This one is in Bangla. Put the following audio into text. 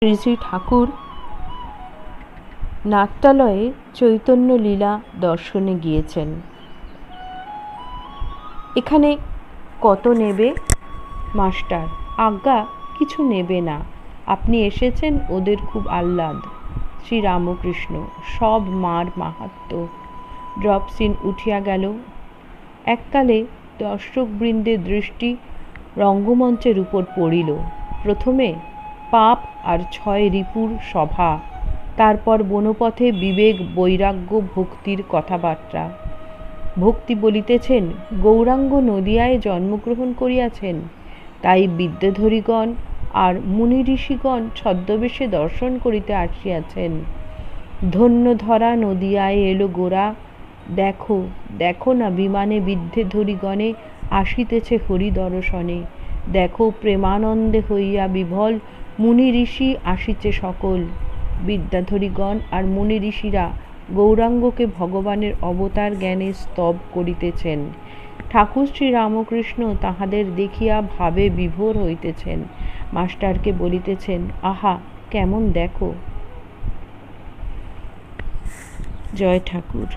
শ্রী শ্রী ঠাকুর নাট্যালয়ে চৈতন্য লীলা দর্শনে গিয়েছেন। এখানে কত নেবে? মাস্টার: আজ্ঞা, কিছু নেবে না, আপনি এসেছেন, ওদের খুব আহ্লাদ। শ্রী রামকৃষ্ণ: সব মার মাহাত্ম্য। ড্রপ সিন উঠিয়া গেল। এককালে দর্শকবৃন্দের দৃষ্টি রঙ্গমঞ্চের উপর পড়িল। প্রথমে পাপ আর ছয় রিপুর সভা, তারপর বনপথে বিবেক বৈরাগ্য ভক্তির কথাবার্তা। ভক্তি বলিতেছেন, গৌরাঙ্গ নদিয়ায় জন্মগ্রহণ করিয়াছেন, তাই বিদ্যাধরীগণ আর মুনি ঋষিগণ ছদ্মবেশে দর্শন করিতে আসিয়াছেন। ধন্য ধরা নদিয়ায় এলো গোরা, দেখো দেখো না বিমানে বিদ্যাধরীগণে আসিতেছে হরি দর্শনে। দেখো প্রেমানন্দে হইয়া বিভল মুনি ঋষি আসিছে সকল। বিদ্যাধরীগণ আর মুনি ঋষিরা গৌরাঙ্গকে ভগবানের অবতার জ্ঞানে স্তব করিতেছেন। ঠাকুর শ্রী রামকৃষ্ণ তাহাদের দেখিয়া ভাবে বিভোর হইতেছেন। মাস্টারকে বলিতেছেন, আহা, কেমন দেখো। জয় ঠাকুর।